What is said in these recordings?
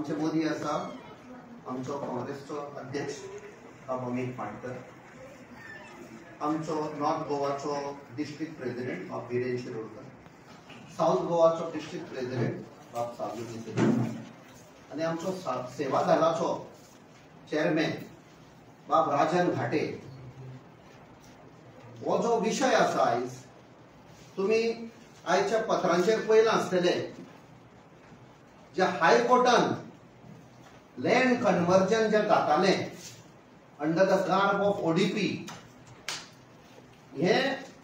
आमचे मोदी आसा, आमचो काँग्रेसचो अध्यक्ष अमित पाटकर, आमचो north गोवाचो district president Bab Viren Shirodkar, south गोवाचो डिस्ट्रिक्ट प्रेसिडेंट बाब साबू शिरोडकर आणि आमचो सेवा दलाचो चेअरमॅन बाब राजन घाटे. हो जो विषय आसा आयज तुम्ही आयच्या पत्रांचेर पळयलां आसतले, जे हायकोर्टान लँड कन्वर्जन जे जाताले under the garb of ODP हे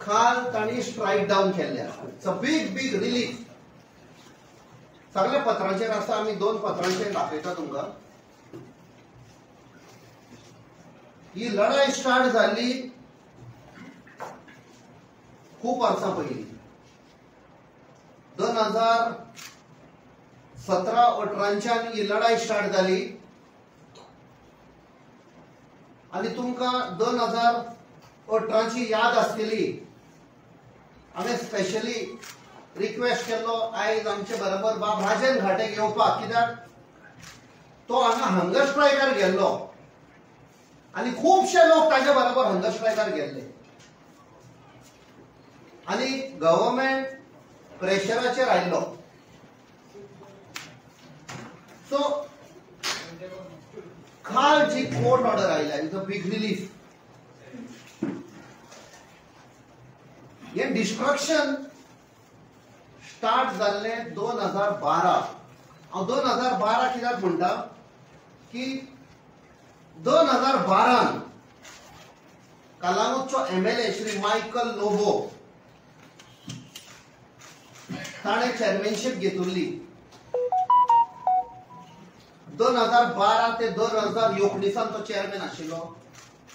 काल तांणी स्ट्रायक डावन केल्ले आसा. It's a big relief. सगळ्या पत्रांचेर आसा, आमी 2 पत्रांचेर दाखयता तुमकां. ही लढाई स्टार्ट जाल्ली खूप वर्सां पयलीं. 2017-18 ही लढाई स्टार्ट जाली आणि तुमकां 2018 ची याद आसतली. हांवें स्पेशली रिक्वेस्ट केल्लो आयज आमचे बरोबर बाब राजन घाटेक येवपाक, कित्याक तो हांगा हंगर स्ट्रायकार गेल्लो आणि खुबशे लोक ताजे बरोबर हंगर स्ट्रायकार गेल्ले आणि गव्हर्नमेंट प्रेशराचेर आयिल्लो. सो काल जी कोर्ट ऑर्डर आयल्या, इज अ बिग रिलीफ. हे डिस्ट्रक्शन स्टार्ट जाल्ले 2012. हांव 2012 कित्याक म्हणटा की 2012 कलांगूटचो MLA श्री मायकल लोबो ताणें चेअरमॅनशीप घेतिल्ली. 2012 ते 2019 तो चेअरमॅन आशिल्लो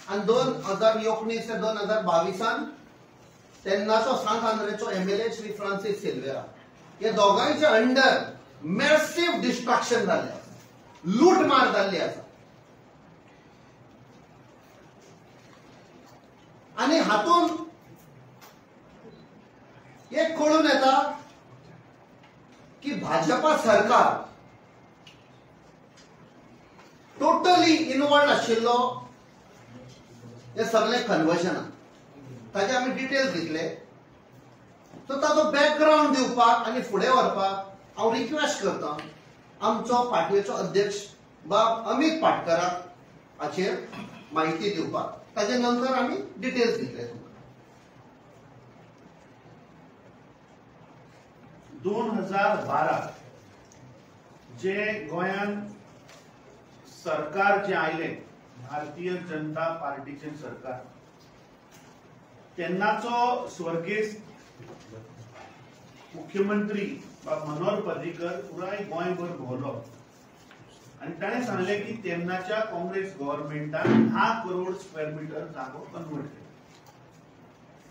आणि 2019 ते 2022 तेन्नाचो सांत आंद्रेचो MLA श्री फ्रांसीस सिल्वेरा. हे दोगांयचे अंडर मॅसिव्ह डिस्ट्रक्शन जाल्लें आसा, लूटमार जाल्ली आसा. आणि हातून एक कळून येता की भाजपा सरकार टोटली इन्वॉल्ड आशिल्लो हे सगळे कन्वर्जनात. ताचे आमी डिटेल्स घेतले. सो ताचो बॅकग्राऊंड दिवपाक आणि फुडें व्हरपाक हांव रिक्वेस्ट करता आमचो पार्टीचो अध्यक्ष बाब अमित पाटकराक हाचेर माहिती दिवपाक. ताचे नंतर आमी डिटेल्स घेतले. 2012 जे गोंयान सरकार जे आयले, भारतीय जनता पार्टीचे सरकार, तेन्नाचो स्वर्गीय मुख्यमंत्री मनोहर पर्रीकर पुराय गोंयभर भोंवलो आणि ताणें सांगलें की तेन्नाच्या काँग्रेस गव्हर्नमेंटान 10 करोड स्क्वेअर मीटर जागो कन्वर्ट केलो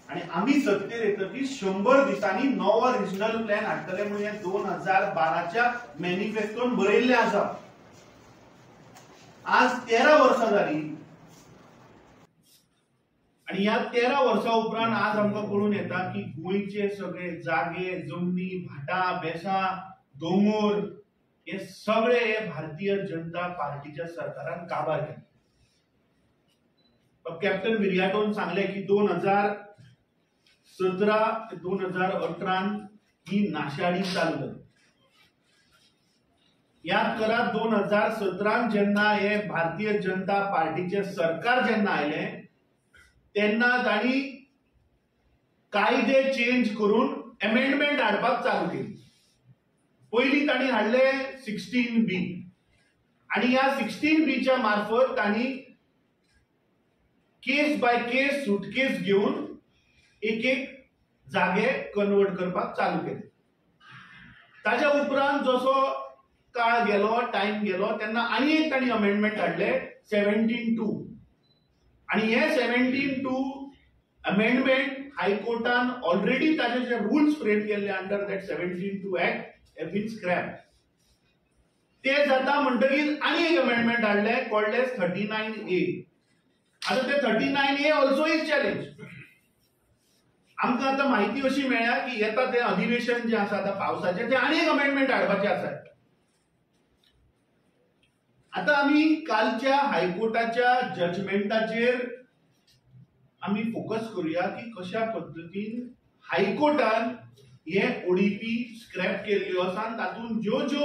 आणि आमी सत्तेर येतकीर 100 दिसांनी नवो रिजनल प्लॅन हाडटले म्हणून 2012च्या मॅनिफेस्टोन बरयल्लें आसा. आज 13 वर्सां जाली आणि ह्या 13 वर्सां उपरांत आज आमकां कळून येता की गोंयचे सगळे जागे, जमनी, भाटां, बेसां, दोंगोर हे सगळे भारतीय जनता पार्टीच्या सरकारान काबार केले. कॅप्टन विर्याटोन सांगले की 2017 ते 2018 ही नाशाडी चालू जाली. याद करा, 2017 जेन्ना हे भारतीय जनता पार्टीचे सरकार जेन्ना आयले तेन्ना तांणी कायदे चेंज करून अमेंडमेंट हाडपाक चालू केली. पयलीं तांणी हाडले 16B आणि ह्या 16Bच्या मार्फत तांणी केस बाय केस सुटकेस घेऊन एक जागे कन्वर्ट करपाक चालू केले. ताच्या उपरांत जसो काळ गेलो, टाइम गेलो, तेन्ना आनी एक तांणी अमेंडमेंट हाडले 17(2) आणि हे 17(2) अमेंडमेंट हायकोर्टान ऑलरेडी ताचे जे रुल्स फ्रेम केल्ले under that 17(2) act have been scrap. ते जाता म्हणटकीर आनी एक अमेंडमेंट हाडले कॉल्ड एज 39A. आता ते 39A ऑल्सो इज चॅलेंज. आमकां आतां माहिती अशी मेळ्ळ्या की येता ते अधिवेशन जे आसा आतां पावसाचें ते आनी एक अमेंडमेंट हाडपाचें आसा. आता आम्ही कालच्या हायकोर्टाच्या जजमेंटाचेर आम्ही फोकस करूया की कशा पद्धतीन हायकोर्टान हे ओडीपी स्क्रॅप केल्ल्यो आसा आनी तातूंत ज्यो ज्यो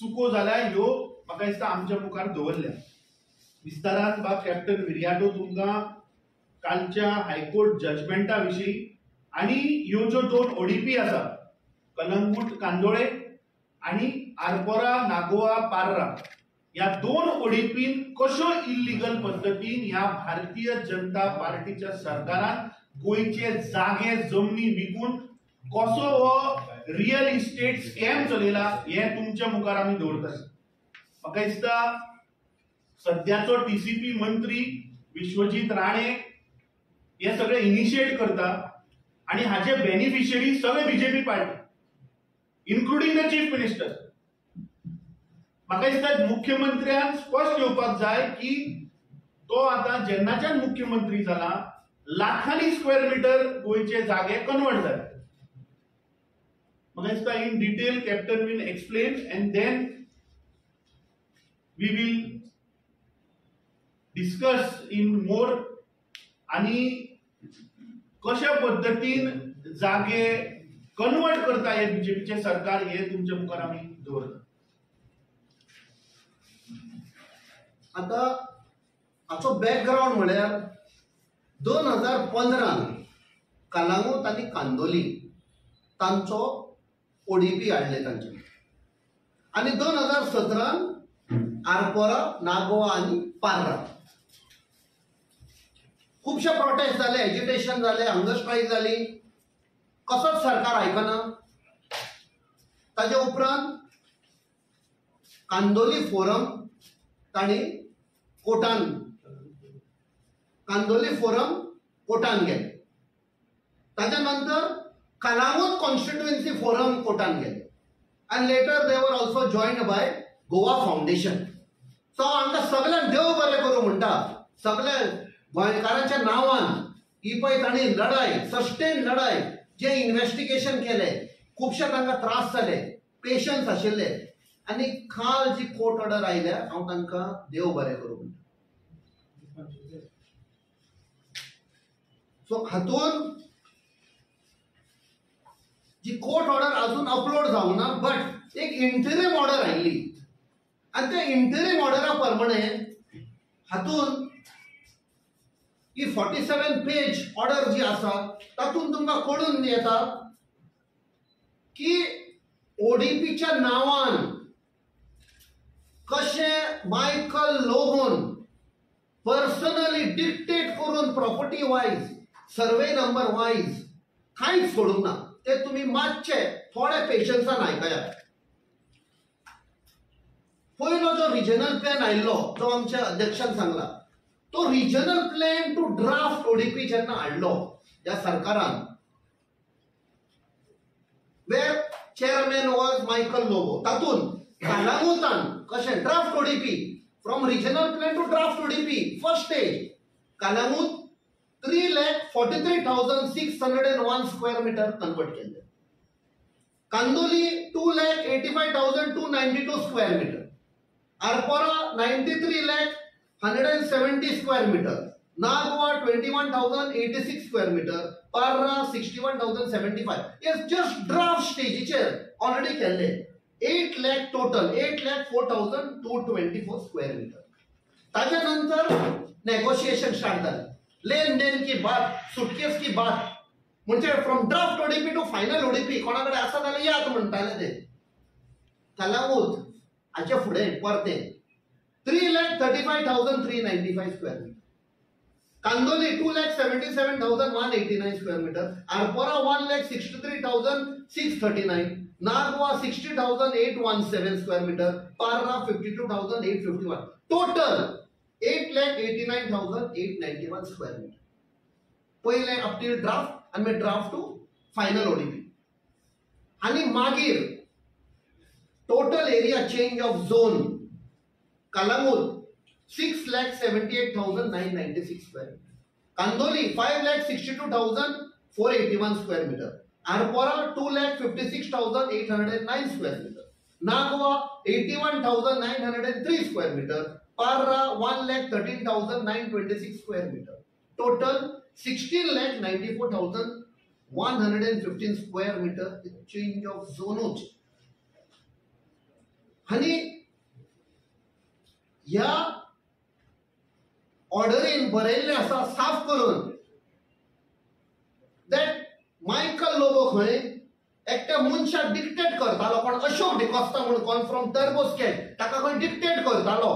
चुको जाल्या ह्यो म्हाका दिसता आमच्या मुखार दवरल्या. विस्तारान बा कॅप्टन विरियाटो तुमकां कालच्या हायकोर्ट जजमेंटा विशीं आनी ह्यो ज्यो 2 ओडीपी आसा कलंगूट कांदोळे आनी आरपोरा नागोआ पार्रा ह्या 2 ओडीपीन कश्यो इल्लीगल पद्धतीन ह्या भारतीय जनता पार्टीच्या सरकारान गोंयचे जागे जमनी विकून कसो हो रियल इस्टेट स्कॅम चलयला हे तुमच्या मुखार आमी दवरतात. म्हाका दिसता सद्याचो टीसीपी मंत्री विश्वजीत राणे हे सगळे इनिशिएट करता आणि हाचे बेनिफिशियरी सगळे BJP party including the chief minister. म्हाका दिसता मुख्यमंत्र्यान स्पश्ट येवपाक जाय की तो आता जेन्नाच्यान मुख्यमंत्री जाला लाखांनी स्क्वेअर मीटर गोंयचे जागे कन्वर्ट जाले. म्हाका दिसता in detail captain will explain and then we will discuss in more आणि कशा पद्धतीन जागे कन्वर्ट करता हे बीजेपीचे सरकार हे तुमच्या मुखार आमी दवरता. आता हाचो बॅकग्राऊंड म्हळ्यार 2015 कलांगूट आनी कांदोली तांचो ओडीपी हाडले तांचे आनी 2017 आरपोरा नागोआ आनी पार्रा खुबशे प्रोटेस्ट जाले, एजिटेशन जाले, हंगर स्ट्राईक जाली, कसोच सरकार आयकना. ताजे उपरांत कांदोली फोरम तांणी कांदोली फोरम कोर्टान गेले. ताच्या नंतर कलांगूट कॉन्स्टिट्युएन्सी फोरम कोर्टान गेले and later they were also joined by Goa Foundation. So आमकां सगळ्यांक देव बरें करूं म्हणटा. सगळ्या गोंयकारांच्या नांवान ही पळय तांणी लढाय सस्टेन लढाय जे इन्व्हेस्टिगेशन केले खुबशे तांकां त्रास जाले, पेशन्स आशिल्ले आनी काल जी कोर्ट ऑर्डर आयल्या हांव तांकां देव बरें करूं म्हणटा. सो हातून जी कोर्ट ऑर्डर अजून अपलोड जावना बट एक इंटरिम ऑर्डर आयली आणि त्या इंटरिम ऑर्डरा प्रमाणे हातून ही 47 पेज ऑर्डर जी आसा तातून तुमकां कळून येता की ओडीपीच्या नांवान कशे मायकल लोबोन पर्सनली डिक्टेट करून property wise survey number wise कांयच सोडूंक ना. ते तुम्ही मातशे थोडे पेशन्सान आयकया. पयलो जो रिजनल प्लॅन आयिल्लो जो आमच्या अध्यक्षान सांगला तो regional plan to draft ODP जेन्ना हाडलो ह्या सरकारान वेर चेअरमॅन वॉज मायकल लोबो तातून कलांगूटान कशें draft ODP from regional plan to draft ODP first stage Calangute 3,43,601 square metre convert केले. Candolim 2,85,292 square metre, Arpora 93,170 square metre, Nagoa 21,086 square metre, Parra 61,075. yes just draft स्टेजीचेर ऑलरेडी केले. 8 लाख टोटल 8,04,224 स्क्वेअर मीटर. ताच्या नंतर नेगोशिएशन स्टार्ट झाले. लेन देन की बात, सुटकेस की बात म्हणजे from draft ODP to final ODP कोणाकडे आसा जाल्यार यात म्हणटाले ते. कलांगूट हाचे फुडें परते 3,35,395 square metre, Candolim 2,77,189 square metre, Arpora 1,63,639, Nagoa 60,817 square metre, Parra 52,851. Total 8,89,891 square metre. पहिले अप टिल ड्राफ्ट आणि मागीर ड्राफ्ट टू फायनल ओडीपी. आणि मागीर total area change of zone Calangute 6,78,996 square metre, Candolim 5,62,481 square metre, Arpora 2,56,809 square metre, Nagoa 81,903 square metre, Parra 1,13,926 square metre, total 16,94,115 square metre change of झोनूच. आणि ह्या ऑर्डरीन बरयल्ले आसा साफ करून दॅट मायकल लोबो खंय एकट्या मनशाक डिक्टेट करतालो, पण अशोक डिकोस्टा म्हणून कोण फ्रॉम टर्बोस्कॅट ताका खंय डिक्टेट करतालो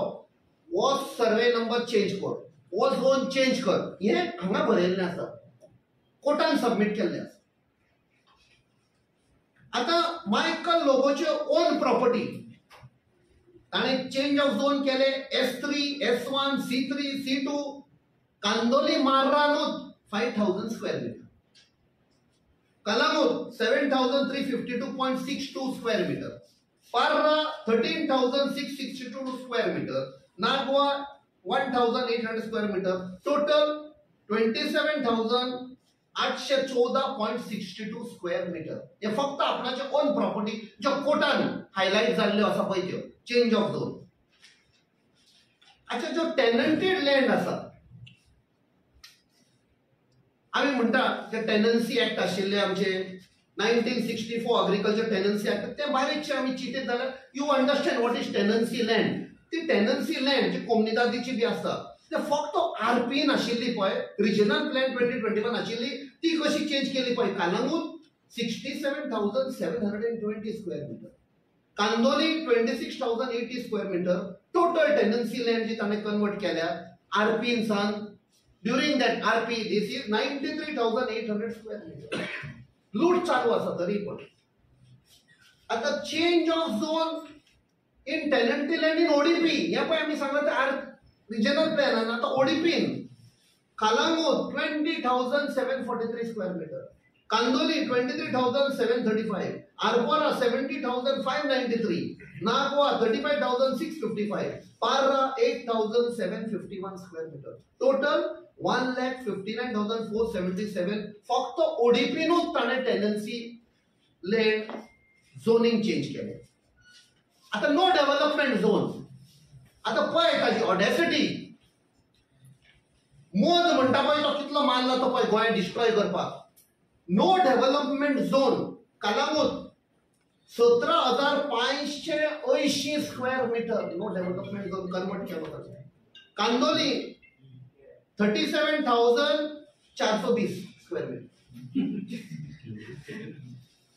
हो सर्वे नंबर चेंज कर, हो झोन चेंज कर. हे हांगा बरयल्लें आसा, कोर्टान सबमीट केल्लें आसा. आता मायकल लोबोचे ओन प्रॉपर्टी ताणें चेंज ऑफ झोन केले S3, S1, C3, C2, Candolim मार्रानूत 5,000 square metre, Kalamut 7,352.62 square metre, Parra 13,662 square metre, Nagoa 1,800 square metre, total 27,814.62 square metre. हे फक्त आपणाचे ओन प्रॉपर्टी ज्यो कोर्टान हायलाइट जाल्ल्यो आसा पळय त्यो चेंज ऑफ झोन. अच्छा, जो टेनंटेड लँड आसा आम्ही म्हणटा ते टेनन्सी ऍक्ट आशिल्ले आमचे 1964 अग्रिकल्चर टेनन्सी ऍक्ट, ते बारीकशे आम्ही चिंतीत जाल्यार you understand what is tenancy land. ती टेनन्सी लँड जी कोमनिदादीची बी आसता ते फक्त आरपीन आशिल्ली पळय, रिजनल प्लॅन 2021 आशिल्ली ती कशी चेंज केली पळय. Calangute 67,720 square metre, Candolim 26,080 square metre, total tenancy land जी ताणें कन्वर्ट केल्या आरपीन सान. During that RP this is 93,800 square metre. लूट चालू आसा तरी पण. आता change of zone in tenancy land in ODP हे पळय आमी सांगला ते रिजनल प्लॅनान. आता ओडीपीन Calangute 20,743 square metre, Candolim 23,735, Arpora 70,593, Nagoa 35,655, Parra 8,751 square metre, total 1,59,477. फक्त ओडीपीनूच ताणें टेनन्सी लँड झोनिंग चेंज केले. आता नो डेव्हलपमेंट झोन. आता पळय ताची ऑडेसिटी. मोद म्हणटा पळय तो कितलो मारला तो पळय गोंय डिस्ट्रॉय करपाक. No development zone Calangute 17,580 square metre no development zone convert केलो. Candolim 37,420 square metre,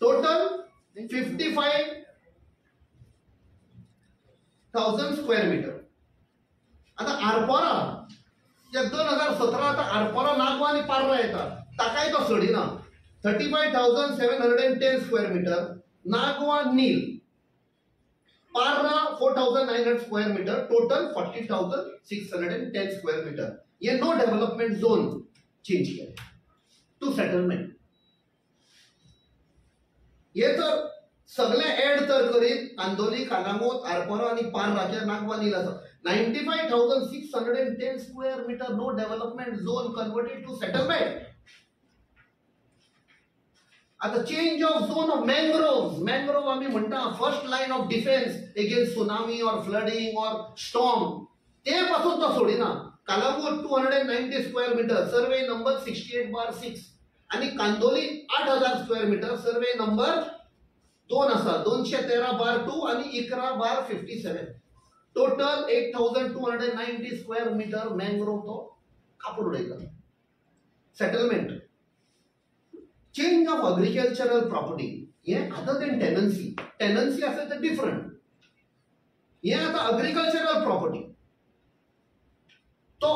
total 55,000 square metre. आता आरपोरा 2017 आता आरपोरा नागवा आणि पार्रा येतात ताकाय तो सोडिना. 35,710 square metre, Nagoa nil, Parra 4,900 square metre, total 40,610 square metre. ये नो डेव्हलपमेंट झोन चेंज केले टू सेटलमेंट. हे तर सगळे ऍड तर करीत कांदोली, कालांगूट, आरपोरा आणि पार्रा नागवा नील आसा 95,610 square metre no development zone converted to settlement. आता change of zone of mangrove आम्ही म्हणटा first line of defence against tsunami or flooding or storm. ते पासून तो सोडिना. Calangute 290 square metre, survey number 68/6, आणि Candolim 8,000 square metre, survey number 2 आसा 213/2 आणि 11/57. टोटल 8,290 स्क्वेअर मीटर मॅंग्रोव्ह तो कापून उडयता. Settlement. Change of agricultural property हे अदर देन टेनन्सी असेल तर डिफरंट. हे आता अग्रिकल्चरल प्रॉपर्टी तो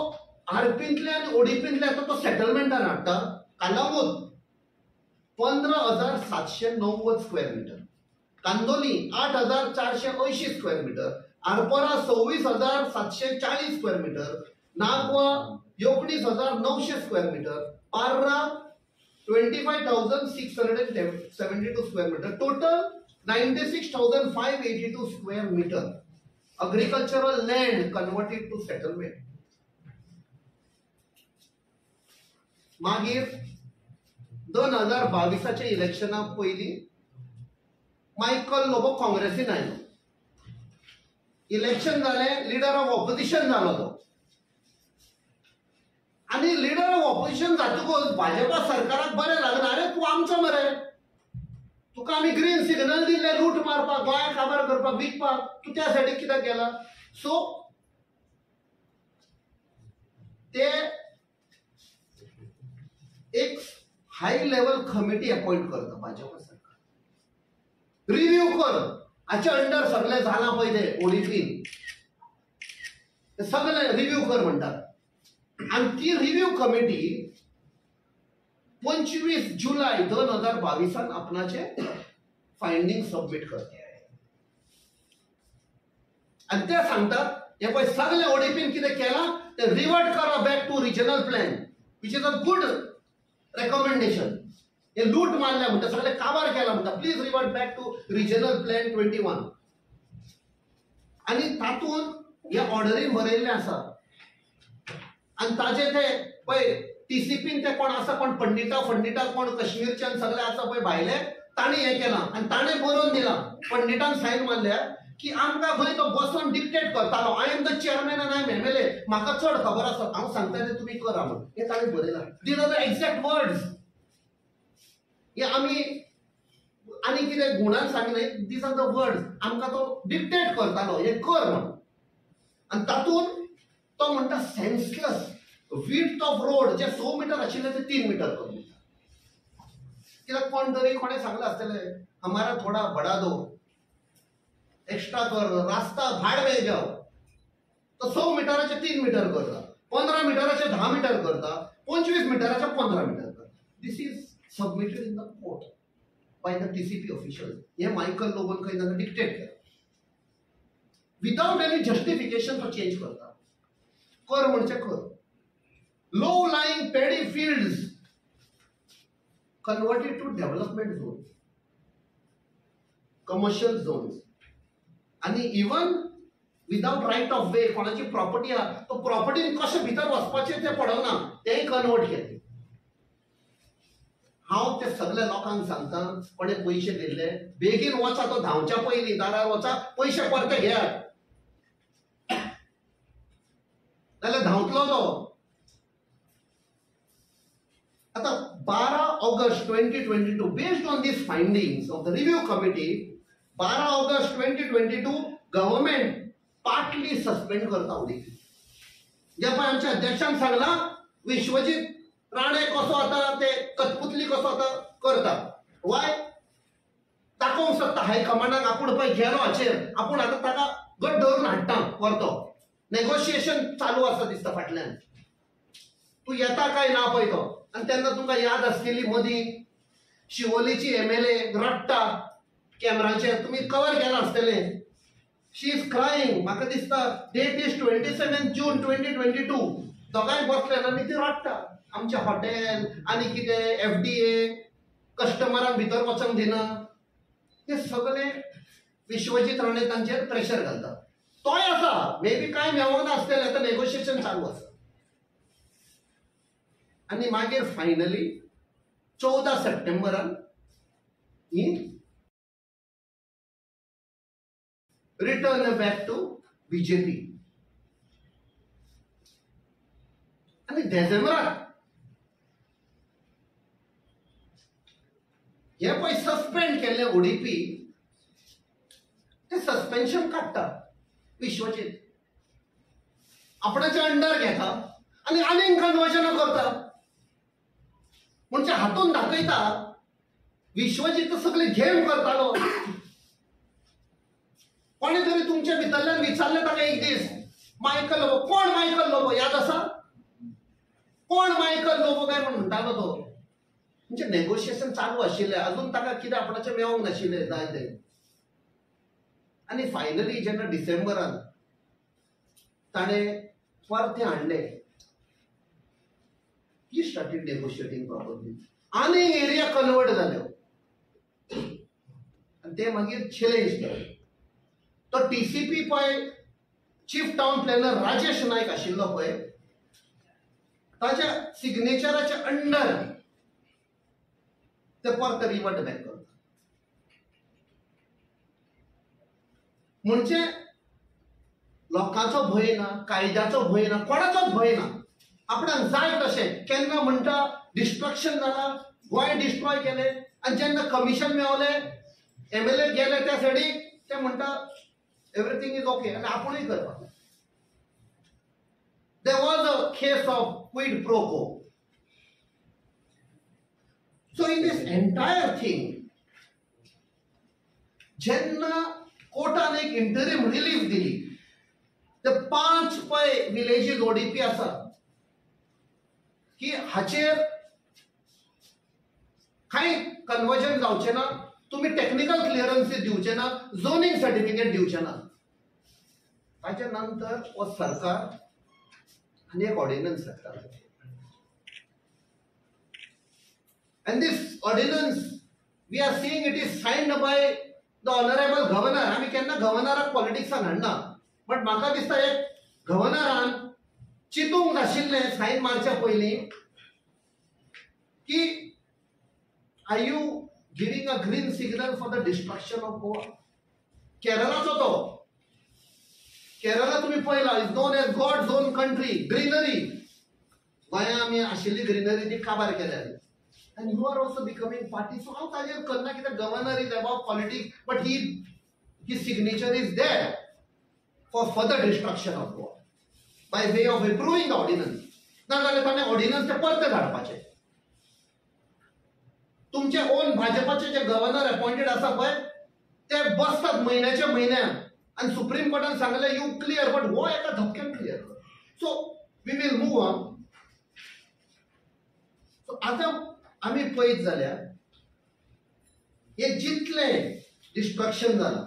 आरपींतले आणि ओडीपींतले आता तो सेटलमेंटान हाडटा. Calangute 15,790 square metre, Candolim 8,480 square metre, Arpora 26,740 square metre, Nagoa 19,900 square metre, Parra 25,672 square metre, total 96,582 square meter agricultural land converted to settlement. मागीर 2022च्या इलेक्शना पयलीं मायकल लोबो काँग्रेसीन आयलो. इलेक्शन जालें, लिडर ऑफ ऑपोजिशन जालो तो. आणि लिडर ऑफ ऑपोजिशन जातकूच भाजपा सरकाराक बरें लागना. अरे तूं आमचो मरे, तुका आमी ग्रीन सिग्नल दिल्ले लूट मारपाक, गोंया काबार करपाक, विकपाक, तूं त्या सायडीक कित्याक गेला? सो ते एक हाय लेवल कमिटी अपॉइंट करता भाजपा सरकार. रिव्ह्यू कर, हाच्या अंडर सगळे झाला पळय ते ओडिपीन, सगळे रिव्ह्यू कर म्हणटात. आणि ती रिव्ह्यू कमिटी 25 जुलै 2022 आपणाचे फायंडिंग सबमिट करते. आणि ते सांगतात हे पळय सगळे ओडिपीन कितें केलां ते रिवर्ट करा back to regional plan, which is a good recommendation. हे लूट मारल्या म्हणटा, सगळे काबार केला म्हणटा, please revert back to regional plan 21. आणि तातूंत हे ऑर्डरीन बरयल्लें आसा. आणि ताजे ते पळय टीसीपीन ते कोण आसा, कोण पंडिता कोण काश्मीरच्यान सगळे आसा पळय भायले, ताणी हे केलां आणि ताणें बरोवन दिलां, पंडितान सायन मारल्या की आमकां खंय तो बसून डिक्टेट करतालो. आय एम द चेअरमॅन आनी आय एम एमएलए, म्हाका चड खबर आसा, हांव सांगता ते तुमी करा म्हणून. हे ताणें बरयलां. These are the exact words. हे आमी आनी कितें गुणान सांगले, दीज आर द वर्ड्स. आमकां तो डिक्टेट करतालो हे कर म्हणून. आणि तातूंत तो म्हणटा सेन्सलेस विड्थ ऑफ रोड जे 100 मीटर आशिल्ले ते 3 मीटर करून. कित्याक कोण तरी कोणें सांगलें आसतलें हमारा थोडा बडा दो, एक्स्ट्रा कर, रास्ता भाड में जाओ. तो 100 मीटराचे 3 मीटर करता, 15 मीटराचे 10 मीटर करता, 25 मीटराचे 15 मीटर करता. This is submitted in the court by the TCP official. हे मायकल लोबोन खंय तांकां डिक्टेट केला विदाउट एनी जस्टिफिकेशन. तो चेंज करता, कर म्हणचे कर. Low lying paddy fields converted to development zone, commercial zones. आणि even without right of way, कोणाची प्रॉपर्टी आहा तो प्रॉपर्टीन कशें भितर वचपाचें तें पडना, तेंय कन्वर्ट केलें. हांव ते सगळ्या लोकांक सांगता, कोणें पयशे दिल्ले बेगीन वचा, तो धांवच्या पयलीं दारार वचा, पयशे परते घेयात, नाल्यार धांवतलो तो. आता 12 August 2022 based on these findings of the review committee, 12 August 2022 government partly suspend करता ओडिपी. जे पळय आमच्या अध्यक्षान सांगला विश्वजीत राणे कसो आता ते कठपुतली कसो आता करता. वाय दाखोवंक सोदता हायकमांडाक आपूण पळय गेलो हाचेर, आपूण आतां ताका घट धरून हाडटा परतो. नेगोशिएशन चालू आसा दिसता फाटल्यान, तूं येता काय ना पळय तो. आणि तेन्ना तुमकां याद आसतली मदीं शिवोलीची एमएलए रडटा कॅमेराचेर, तुमी कवर केलां आसतलें. शी इज क्रायींग. म्हाका दिसता डेट इज 27 जून 2022. दोगांय बसले आनी ती रडटा. आमचे हॉटेल आनी कितें एफडीए कस्टमरांक भितर वचूंक दिना. हे सगळे विश्वजीत राणे तांचेर प्रेशर घालता. तोय आसा, मे बी कांय मेळोंक नासतलें, आतां नेगोशिएशन चालू आसा. आणि मागीर फायनली 14 सप्टेंबरान he return back to BJP. आणि डिसेंबराक हे पळय सस्पेंड केल्ले ओडिपी, ते सस्पेन्शन काडटा विश्वजीत, आपणाच्या अंडर घेता आणि आनीक कन्वर्जन करता. म्हणजे हातून दाखयता विश्वजीत सगळे गेम करतालो. कोणी तरी तुमच्या भितरल्यान विचारले ताका एक दीस, मायकल लोबो कोण? मायकल लोबो याद आसा? कोण मायकल लोबो काय म्हणटालो तो. म्हणजे नेगोशिएशन चालू आशिल्लें, अजून ताका कितें आपणाचें मेळोंक नाशिल्लें जाय तें. आणि फायनली जेन्ना डिसेंबरान ताणें परते हाडले, ही स्टार्टेड नेगोशिएटिंग प्रॉपरली. आनीक एरिया कन्वर्ट जाल्यो आनी ते मागीर चॅलेंज केले. तो टीसीपी पळय चीफ टाउन प्लॅनर राजेश नायक आशिल्लो पळय, ताच्या सिग्नेचराच्या अंडर ते परत रिवर्ट बॅक करता. म्हणजे लोकांचो भय ना, कायद्याचो भय ना, कोणाचोच भय ना. आपणाक जाय तशें केन्ना म्हणटा डिस्ट्रक्शन जाला, गोंय डिस्ट्रॉय केले, आनी जेन्ना कमिशन मेळवलें, MLA गेले त्या सायडीक, ते म्हणटा एवरीथिंग इज ओके, आनी आपुणूय करपाक. There was a case of quid pro quo. So in this entire thing, जेन्ना कोर्टान एक इंटरिम रिलीफ दिली, ते 5 पय विलेजीस ODP आसा की हाचेर कांय कन्वर्जन जावचें ना, तुम्ही टेक्निकल क्लियरन्स दिवचे ना, झोनिंग सर्टिफिकेट दिवचे ना. ताचे नंतर हो सरकार आनी एक ऑर्डिनन्स सरकार. And this ordinance, we are seeing it is signed by the honorable governor. आमी केन्ना गव्हर्नराक पॉलिटिक्सान हाडना, बट म्हाका दिसता एक गव्हर्नरान चिंतूंक नाशिल्लें सायन मारच्या पयलीं की are you giving a green signal for the destruction of Goa? केरळाचो तो, केरळा तुम्ही पळयला, is known as God's own country, greenery. गोंया आमी आशिल्ली ग्रीनरी ती काबार केल्या. And you are also becoming party. So how ताजेर करना की the governor is above politics, but his signature is there for further destruction of Goa by way of approving the ordinance. ना जाल्यार ताणें ऑर्डिनन्स ते परते धाडपाचे. तुमचे ओन भाजपाचे जे गव्हर्नर अपॉइंटेड आसा पळय, ते बसतात म्हयन्याच्या म्हयन्यान आनी सुप्रीम कोर्टान सांगले यू क्लियर, बट हो एका धपक्यान clear. So we will move on. So आतां आमी पळयत जाल्यार हे जितलें डिस्ट्रक्शन जालां,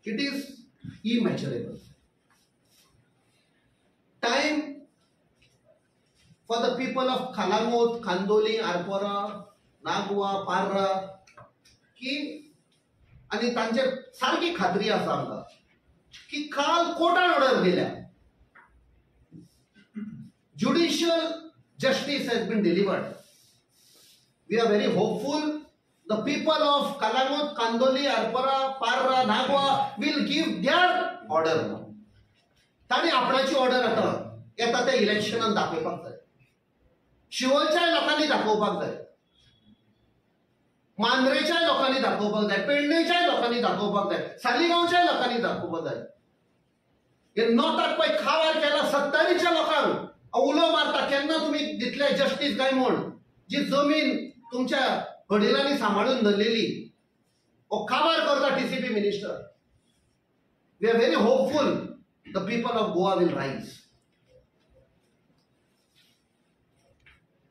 it is immeasurable. Time for the people of Kalamut, Kandoli, Arpora, Nagua, Parra की आणि तांचे सारखी खात्री आसा आमकां की काल कोर्टान ऑर्डर दिल्या, judicial justice has been delivered. We are very hopeful. The people of Kalamut, Kandoli, Arpora, Parra, Nagua will give their order now. ताणी आपणाची ऑर्डर आतां येता त्या इलेक्शनान दाखोवपाक जाय. शिवोलच्या लोकांनी दाखोवपाक जाय, मांद्रेच्या लोकांनी दाखोवपाक जाय, पेडणेच्या लोकांनी दाखोवपाक जाय, सालिगांवच्या लोकांनी दाखोवपाक जाय. हे नॉटाक पळय खावार केला 70च्या लोकांक उलो मारता केन्ना तुमी दितले जस्टीस काय म्हूण. जी जमीन तुमच्या वडिलांनी सांबाळून धरलेली हो खावार करता TCP minister. We are very hopeful the people of Goa will rise.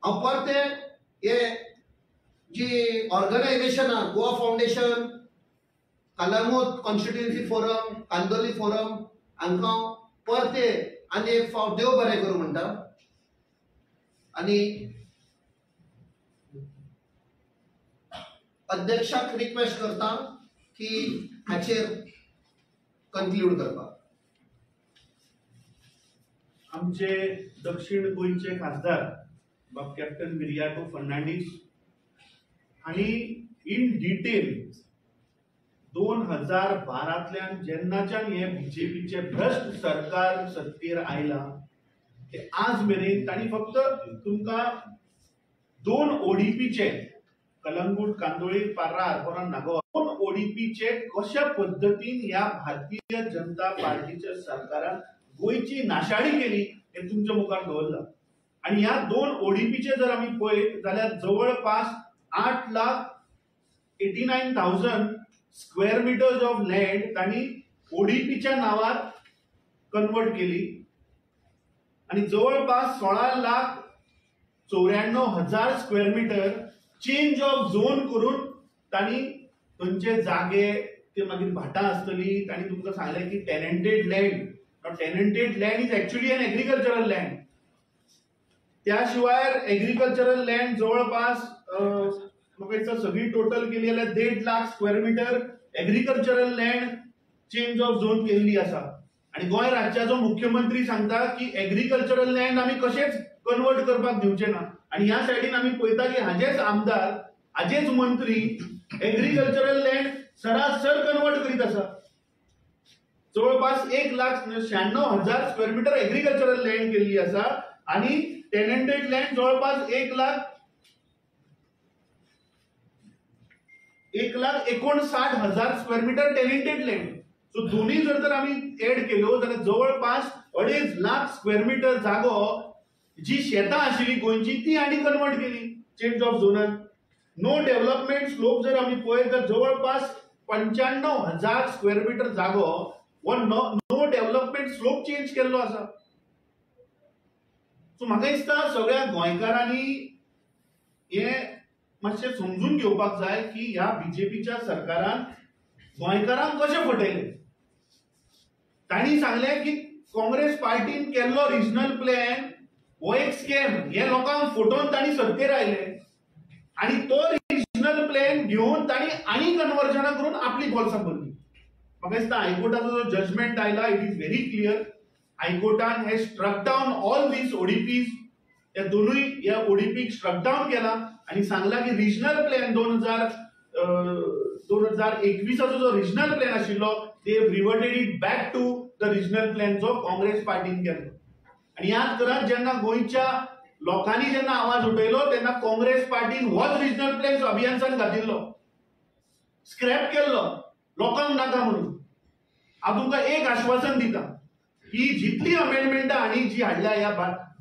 परते हे जी organisation Goa foundation, Kalamut constituency forum, Candolim forum हांकां परते आनी एक फावट देव बरें करूं म्हणटा. आनी अध्यक्षाक रिक्वेस्ट करता की हाचेर कन्क्लूड करपाक. आमचे दक्षिण गोंयचे खासदार कॅप्टन मिरियाटो फर्नांडीस हांणी इन डिटेल 2012तल्यान जेन्नाच्यान हे बीजेपीचे भ्रष्ट सरकार सत्तेर आयला ते आज मेरेन तांणी फक्त तुमकां 2 ODPचे कलंगूट, कांदोळी, पार्रा, आरपोरा, नागोवा 2 ODPचे कशा पद्धतीन ह्या भारतीय जनता पार्टीच्या सरकारान गोंयची नाशाडी केली हे तुमच्या मुखार दवरला. आणि ह्या 2 ODPचे जर आम्ही पळयत जाल्यार जवळपास 8,89,000 स्क्वेअर मिटर्स ऑफ लँड तांणी ODPच्या नावार कन्वर्ट केली आणि जवळपास 16,94,000 square metre change of zone करून तांणी थंयचे जागे ते मागीर भाटां आसतली. तांणी तुमकां सांगलें की tenanted land. Tenanted land is actually an agricultural land. त्याशिवाय एग्रीकल्चरल लँड जवळपास म्हाका दिसता सगळी टोटल केली जाल्यार 1.5 lakh square metre agricultural land change of zone केल्ली आसा. आणि गोंय राज्याचो मुख्यमंत्री सांगता की एग्रीकल्चरल लँड आमी कशेंच कन्वर्ट करपाक दिवचे ना. आणि ह्या सायडीन आमी पळयता की हाजेच आमदार, हाजेच मंत्री एग्रीकल्चरल लँड सरासर कन्वर्ट करीत आसा. जवळपास 1,96,000 स्क्वेअर मीटर एग्रीकल्चरल लँड केल्ली आसा आणि टेनंटेड लँड जवळपास 1,59,000 स्क्वेअर मीटर टेनंटेड लँड. सो दोन्ही जर आम्ही एड केलो जाल्यार जवळपास 2.5 लाख स्क्वेअर मीटर जागो जी शेतां आशिल्ली गोंयची ती आनी कन्वर्ट केली चेंज ऑफ झोनान. नो डेव्हलपमेंट स्लोप जर आम्ही पळयत तर जवळपास 95,000 स्क्वेअर मीटर जागो वो नो डेव्हलपमेंट स्लोप चेंज केल्लो आसा. सो म्हाका दिसता सगळ्या गोंयकारांनी हे मातशें समजून घेवपाक जाय की ह्या बीजेपीच्या सरकारान गोंयकारांक कशें फटयले. तांणी सांगलें की काँग्रेस पार्टीन केल्लो रिजनल प्लॅन हो एक स्कॅम. हे लोकांक फटोवन तांणी सत्तेर आयले आणि तो रिजनल प्लॅन घेऊन तांणी आनी कन्वर्जनां करून आपली बॉल्सां भरली. म्हाका दिसता हायकोर्टाचो जो जजमेंट आयला इट इज व्हेरी क्लियर. हायकोर्टान हे स्ट्रक डावन ऑल दीस ओडीपीज. त्या दोनूय ह्या ओडीपीक स्ट्रक डावन केला आणि सांगला की रिजनल प्लॅन 2021 जो रिजनल प्लॅन आशिल्लो they reverted it back to the regional plan जो काँग्रेस पार्टीन केल्लो. आणि याद करात जेन्ना गोंयच्या लोकांनी जेन्ना आवाज उठयलो तेन्ना काँग्रेस पार्टीन होच रिजनल प्लॅन अभियानान घातिल्लो, स्क्रॅप केल्लो लोकांक नाका म्हणून. हांव तुमकां एक आश्वासन दिता की जितली अमेंडमेंटां आनी जी हाडल्या ह्या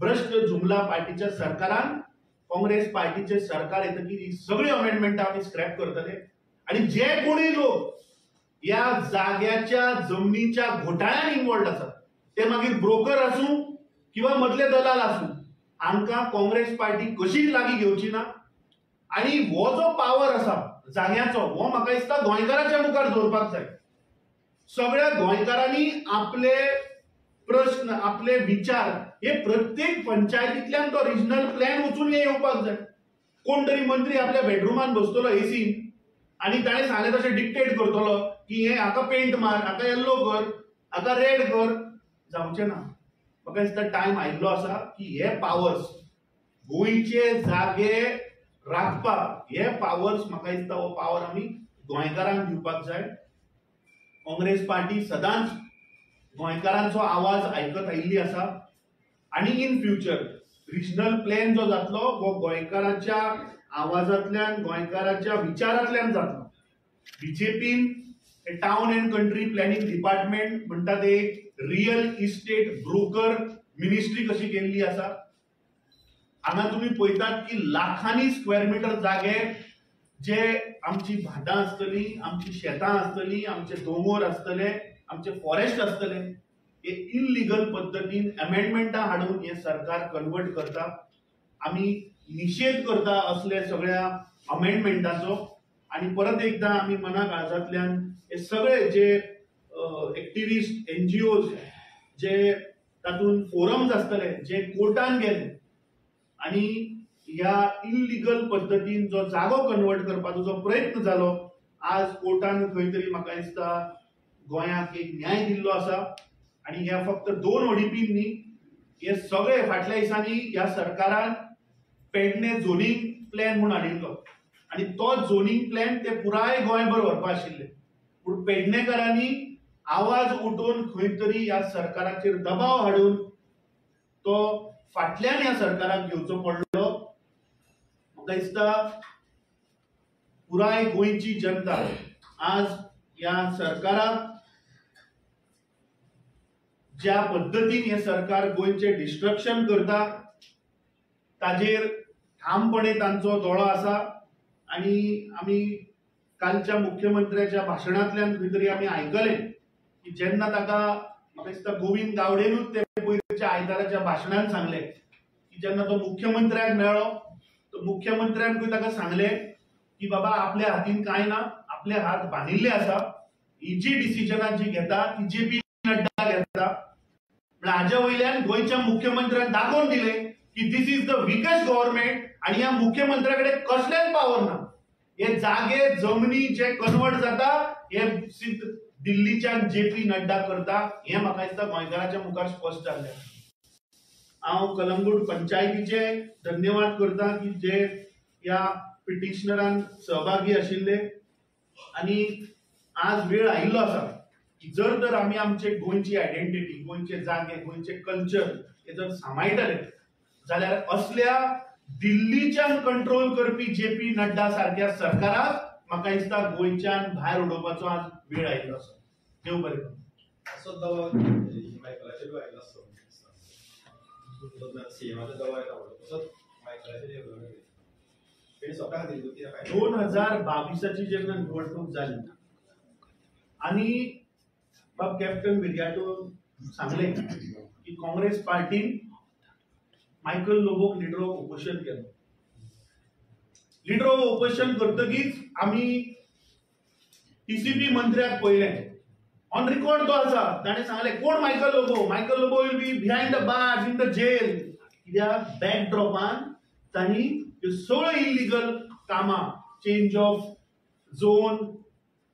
भ्रष्ट जुमला पार्टीच्या सरकारान, काँग्रेस पार्टीचे सरकार येतकीर ही सगळी अमेंडमेंटां आमी स्क्रॅप करतले. आणि जे कोणी लोक या जाग्याच्या जमनीच्या घोटाळ्यान इन्वॉल्ड आसात ते मागीर ब्रोकर आसूं किंवा मदले दलाल आसूं हांकां काँग्रेस पार्टी कशीच लागीं घेवची ना. आणि हो जो पावर आसा जाग्याचो हो म्हाका दिसता गोंयकाराच्या मुखार दवरपाक जाय. सगळ्या गोंयकारांनी आपले प्रश्न आपले विचार हे प्रत्येक पंचायतींतल्यान तो रिजनल प्लॅन वचून येवपाक जाय. कोण तरी मंत्री आपल्या बेडरुमान बसतलो एसीन आणि ताणें सांगलें तशें डिक्टेट करतलो की हे हाका पेंट मार, हाका येल्लो कर, हाका रेड कर. जावचें ना. म्हाका दिसता टायम आयिल्लो आसा की हे पावर्स गोंयचे जागे राखपाक हे पावर्स म्हाका दिसता हो पावर आमी गोंयकारांक दिवपाक जाय. काँग्रेस पार्टी सदांच गोंयकारांचो आवाज आयकत आयिल्ली आसा आणि इन फ्युचर रिजनल प्लॅन जो जातलो हो गोंयकारांच्या आवाजांतल्यान गोंयकारांच्या विचारांतल्यान जातलो. बीजेपीन town and country planning department म्हणटा ते रियल इस्टेट ब्रोकर मिनिस्ट्री कशी केल्ली आसा. हांगा तुम्ही पळयतात की लाखांनी स्क्वेअर मीटर जागे जे आमची भाटां आसतली, आमची शेतां आसतली, आमचे दोंगर आसतले, आमचे फॉरेस्ट आसतले हे इल्लिगल पद्दतीन अमेंडमेंटां हाडून हे सरकार कन्वर्ट करता. आमी निषेध करता असले सगळ्या अमेंडमेंटाचो. आणि परत एकदा आमी मना काळजांतल्यान हे सगळे जे एक्टिविस्ट एनजीओज जे तातूंत फोरम्स आसतले जे कोर्टान गेले आणि ह्या इल्लिगल पद्दतीन जो जागो कन्वर्ट करपाचो जो प्रयत्न जालो आज कोर्टान खंय तरी म्हाका दिसता गोंयाक एक न्याय दिल्लो आसा. आणि ह्या फक्त 2 ओडीपीन न्ही, हे सगळे फाटल्या दिसांनी ह्या सरकारान पेडणे झोनिंग प्लॅन म्हूण हाडिल्लो आणि तो झोनिंग प्लॅन ते पुराय गोंयभर व्हरपा आशिल्ले. पूण पेडणेकारांनी आवाज उठोवन खंय तरी ह्या सरकाराचेर दबाव हाडून तो फाटल्यान ह्या सरकाराक घेवचो पडलो. म्हाका दिसता पुराय गोंयची जनता आज ह्या सरकाराक ज्या पद्दतीन हे सरकार गोंयचे डिस्ट्रक्शन करता ताजेर ठामपणे तांचो दोळो आसा. आणि आमी कालच्या मुख्यमंत्र्याच्या भाशणांतल्यान खंय तरी आमी आयकलें की जेन्ना ताका म्हाका दिसता गोविंद गावडेनूच ते पयलींच्या आयताराच्या भाशणांत सांगलें की जेन्ना तो मुख्यमंत्र्याक मेळ्ळो तो मुख्यमंत्र्यान खंय ताका सांगलें की बाबा आपल्या हातीन कांय ना, आपले हात बांदिल्ले आसा, ही जी डिसिजनां जी घेता ती जेपी नड्डा घेता. हाज्या वयल्यान गोंयच्या मुख्यमंत्र्यान दाखोवन दिलें की दिस इज द विकेस्ट गव्हर्नमेंट आणि ह्या मुख्यमंत्र्याकडे कसलेच पावर ना. हे जागे जमनी जे कन्वर्ट जाता हे दिल्लीच्यान जेपी नड्डा करता. हे म्हाका दिसता गोंयकाराच्या मुखार स्पश्ट जाल्लें. हांव कलंगूट पंचायतीचे धन्यवाद करता की जे ह्या पिटिशनरान सहभागी आशिल्ले आणि आज वेळ आयिल्लो आसा की जर तर आमी आमचे गोंयची आयडेंटिटी, गोंयचे जागे, गोंयचे कल्चर हे जर सांबाळटले जाल्यार असल्या दिल्लीच्यान कंट्रोल करपी जेपी नड्डा सारख्या सरकाराक म्हाका दिसता गोंयच्यान भायर उडोवपाचो आज वेळ आयिल्लो आसा. देव बरें करूं. असो दबाव मायकलाचेर आयला आसता सीएमाचो दबाव येता तसोच मायकलाचेर तेणी स्वता खातीर 2022 जेन्ना निवडणूक जाली आणि बाब कॅप्टन विर्याटो सांगले की काँग्रेस पार्टीन मायकल लोबोक लिडर ऑफ ओपोजिशन केलो. लिडर ऑफ ओपोजिशन करतकीच आमी टीसीपी मंत्र्याक पळयलें. ऑन रिकॉर्ड तो आसा. ताणें सांगलें कोण Michael Lobo? Michael Lobo will be behind the bars in the jail. कित्याक बॅकड्रॉपान तांणी सगळं इल्लीगल कामां, चेंज ऑफ झोन,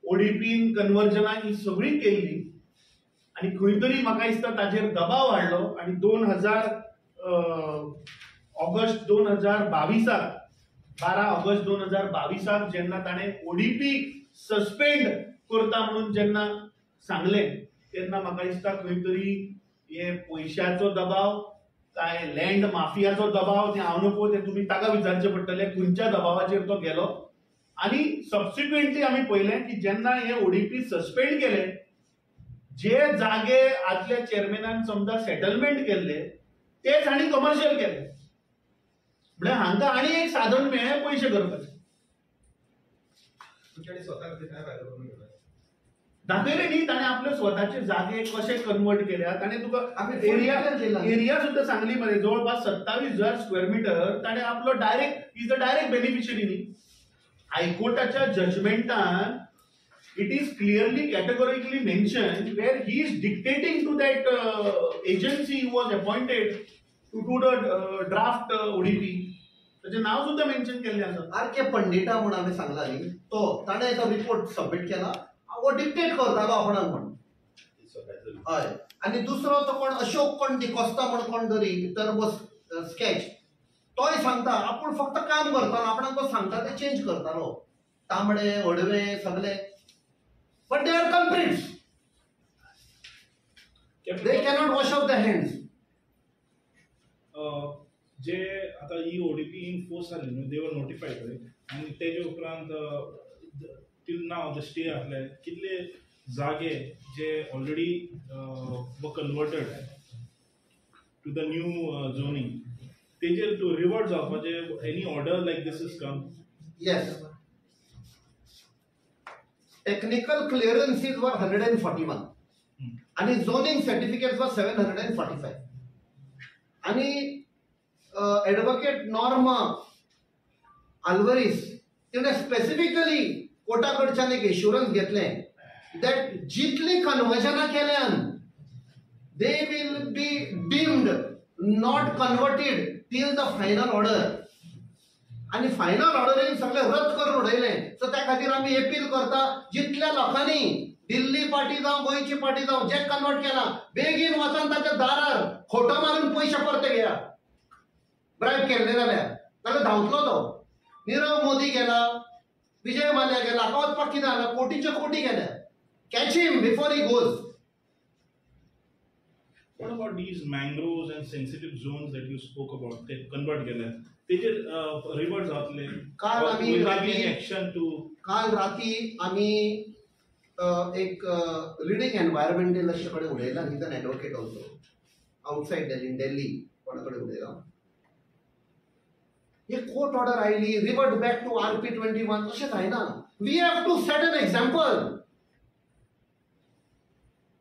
ओडीपीन कन्वर्जनां ही सगळी केल्ली आणि खंय तरी म्हाका दिसता ताजेर दबाव हाडलो आणि 12 ऑगस्ट 2022 जेन्ना ताणें ओडीपी सस्पेंड करता म्हणून जेन्ना सांगलें तेन्ना म्हाका दिसता खंय तरी हे पयशाचो दबाव काय लँड माफियाचो दबाव ते हांव नको, ते तुमी ताका विचारचें पडटलें खंयच्या दबावाचेर तो गेलो. आणि सबसिक्वेंटली आमी पळयलें की जेन्ना हे ओडीपी सस्पेंड केले, जे जागे आदल्या चेअरमॅनान समजा सेटलमेंट केल्ले तेच आनी कमर्शियल केले. म्हळ्यार हांकां आनी एक साधन मेळ्ळें पयशे करपाचें. स्वता खातीर काय फायदो करून घेतला दाखयलें न्ही ताणें आपले स्वताचे जागे कशे कन्वर्ट केल्या. ताणें तुका एरिया सुद्दां सांगली मरे. जवळपास 27,000 स्क्वेअर मीटर ताणें आपलो direct is the direct beneficiary न्ही. हायकोर्टाच्या जजमेंटान it is clearly categorically mentioned where he is dictating to that agency who was appointed to do the draft ODP. त्याचे नाव सुद्धा मेन्शन केलेले आसा. आर.के. पंडिता म्हणून आम्ही सांगला न्ही, तो ताणें तो रिपोर्ट सबमिट केला. वो डिक्टेट करतालो आपणाक म्हणून. हय. आणि दुसरो तो कोण अशोक कोण डिकोस्ता म्हणून कोण तरी टर्बो स्केच तोय सांगता आपूण फक्त काम करतालो, आपणाक तो सांगता ते चेंज करतालो. तांबडे वडवे सगळे. But they are culprits. They cannot wash out their hands. जे आता ही ओडीपी इन फोर्स जाली न्हू, दे वर नोटिफाईड आणि तेजे उपरांत टील नाव जे स्टे आसले कितले जागे जे already converted to the new zoning तेजेर टू रिवर्ट जावपाचे any order like this is come? Yes. Technical clearances were 141 आणि zoning certificates were 745 आणि ॲडव्होकेट नॉर्मा अल्वारिस तिने स्पेसिफिकली कोर्टाकडच्यान एक एश्युरन्स घेतलें दॅट जितली कन्वर्जनां केल्यान they will be deemed not converted till the final order. आणि फायनल ऑर्डरीन सगळे रद्द करून उडयले. सो त्या खातीर आमी अपील करता जितल्या लोकांनी दिल्ली पार्टी जावं गोंयची पार्टी जावं जे कन्वर्ट केला बेगीन वचून ताच्या दारार खोटो मारून पयशे परते घेया. ब्रायब केल्ले जाल्यार धांवतलो तो. नीरव मोदी गेला, विजय माल्या गेला, हाका वचपाक कितें जालां? कोटीचे कोटी गेल्या. Catch him before he goes. What about these mangroves and sensitive zones that you spoke about? They convert केले. तेजेर रिवर्ट जातले. काल आमी एक्शन टू काल राती आमी एक रिडिंग एन्वायरमेंटलिस्ट कडेन उलयला. He is an advocate also outside Delhi कोणा कडेन उलयला. हे कोर्ट ऑर्डर आयली रिवर्ट बॅक टू RP21 तशें जायना. We have to set an example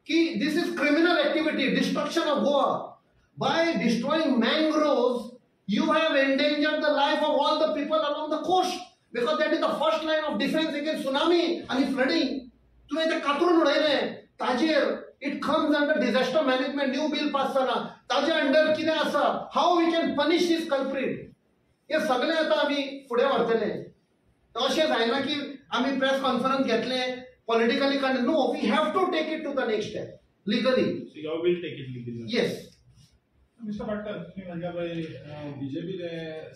कि this is criminal activity, destruction of Goa. By destroying mangroves, you have endangered the life of all the people along the coast because that is the first line of defense against tsunami and flooding. तुवें ते कातरून उडयले. ताजेर it comes under disaster management new bill pass जाला. ताजे under कितें आसा? How we can punish this culprit? हे सगळे आता आमी फुडें व्हरतले. अशें जायना की आमी प्रेस कॉन्फरन्स घेतले politically condemned. No, we have to take it to the next step legally. So you will take it legally. Yes. Mister Patkar तुम्ही म्हणजे पळय बीजेपी जे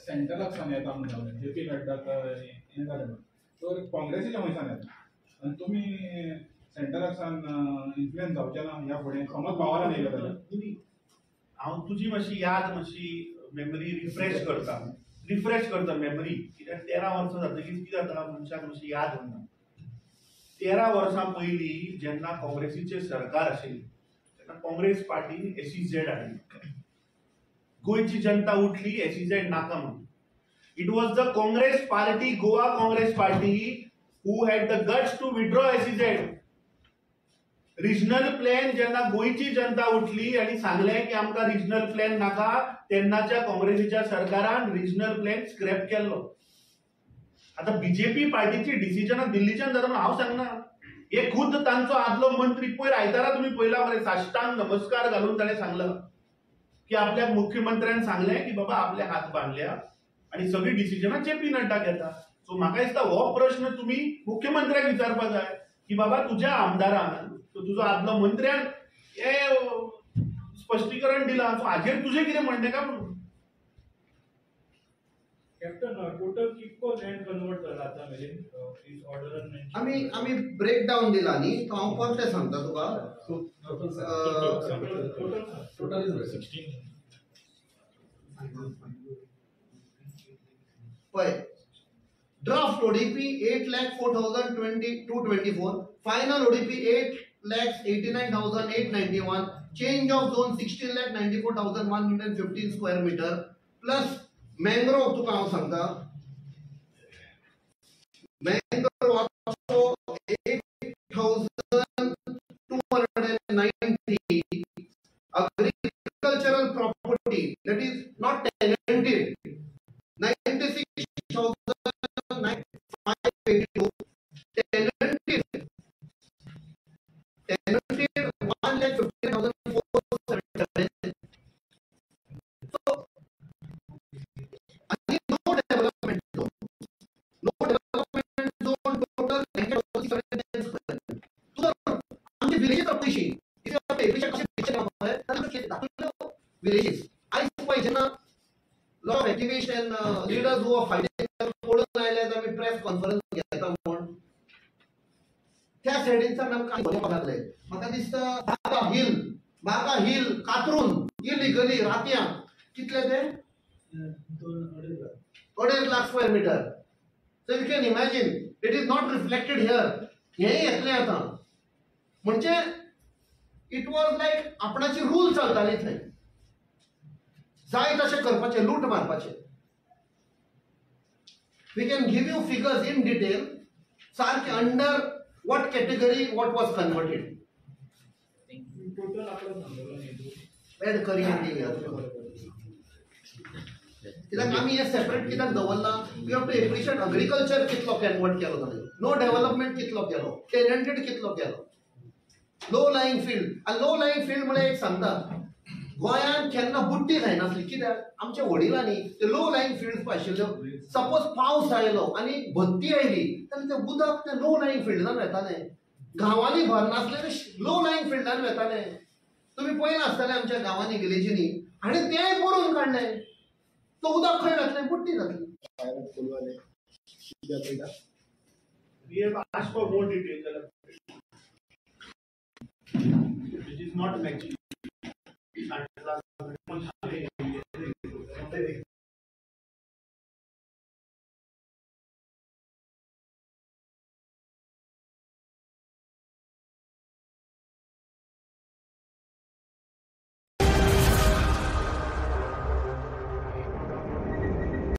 सेंट्रलाकसान येता म्हणटाले जेपी नड्डाक हें जालें तर काँग्रेसीच्या वयसान येता आनी तुमी सेंट्रलाकसान इन्फ्लुएन्स जावचे ना ह्या फुडें समज पावरान येयलो जाल्यार हांव तुजी मातशी याद मातशी मेमरी रिफ्रेश करता मेमरी कित्याक 13 वर्सां जातकीच कितें जाता मनशाक मातशी याद उरना 13 वर्सां पयलीं जेन्ना काँग्रेसीचें सरकार आशिल्लें तेन्ना काँग्रेस पार्टीन SEZ हाडली गोयची जनता उठली SEZ नाका म्हणून it was the Congress party Goa Congress party who had the guts to withdraw SEZ regional plan जेन्ना गोयची जनता उठली आणि सांगलें की आमकां रिजनल प्लॅन नाका तेन्नाच्या काँग्रेसीच्या सरकारान रिजनल प्लॅन स्क्रॅप केल्लो आतां बीजेपी पार्टीची डिसिजनां दिल्लीच्यान जाता म्हणून हांव सांगना हे खुद तांचो आदलो मंत्री पयर आयतारा तुमी पयला मरे साश्टांग नमस्कार घालून ताणें सांगलां की आपल्या मुख्यमंत्र्यान सांगलें की बाबा आपले हात बांदल्या आणि सगळी डिसिजनां JP नड्डा घेता सो म्हाका दिसता हो प्रश्न तुमी मुख्यमंत्र्याक विचारपाक जाय की बाबा तुज्या आमदारान तुजो आदलो मंत्र्यान हे स्पश्टीकरण दिलां सो हाजेर तुजें कितें म्हणणें काय म्हणून कॅप्टन टोटल कितको लँड कन्वर्ट जाला आतां मेरेन इज ऑर्डरान मेन्शन आमी ब्रेक डावन दिला न्ही तो हांव परते सांगता तुका टोटल इज 16 पळय draft ODP 8,04,224 final ODP 8,89,891 change of zone 16,94,115 square metre plus mangrove तुका हांव सांगता मँग्रोव 8,290 agricultural property that is not tenanted 96,582 tenanted 1,50,477 so and no development zone total 9,700 square so आमचे villages अपयशी इथे आपण एरिया कसे पिक्चर आहे त्याला दाखवलं villages आणि पाहिजे ना lot of activation leaders who are fighting पळून आयल्यात आमी प्रेस कॉन्फरन्स घेता म्हण त्या सायडीनच्यान आमकां बरोवपाक लागले म्हाका दिसता बागा हिल कातरून इलिगली रातयां कितले ते 2.5 lakh square metre so you can imagine it is not reflected here हेय येतले आता म्हणजे इट वॉज लायक आपणाची रूल चलताली थंय जाय तशें करपाचें लूट मारपाचें we can give you figures in detail सारखे under what category what was converted total आपण सांगलो नाही ऍड करूया कित्याक आमी हे सेपरेट कित्याक दवरला we have to appreciate agriculture कितलो कन्वर्ट केलो ताणें नो डेव्हलपमेंट कितलो केलो टेनंटेड कितलो केलो लो लायिंग फील्ड आनी लो लायिंग फील्ड म्हळ्यार एक सांगता गोंयांत केन्ना बुट्टी जायनासली कित्याक आमच्या वडिलांनी ते लो लायिंग फील्ड्स आशिल्ल्यो सपोज पावस आयलो आनी भत्ती आयली जाल्यार तें उदक ते लो लायिंग फील्डान येतालें गांवांनी भरनासले ते लो लायिंग फील्डान येतालें तुमी पळयला आसतलें आमच्या गांवांनी विलेजींनी आनी तेंय भरून काडलें तो उदक खंय घातलें बुट्टी घातली We have asked for more details, which is not matching.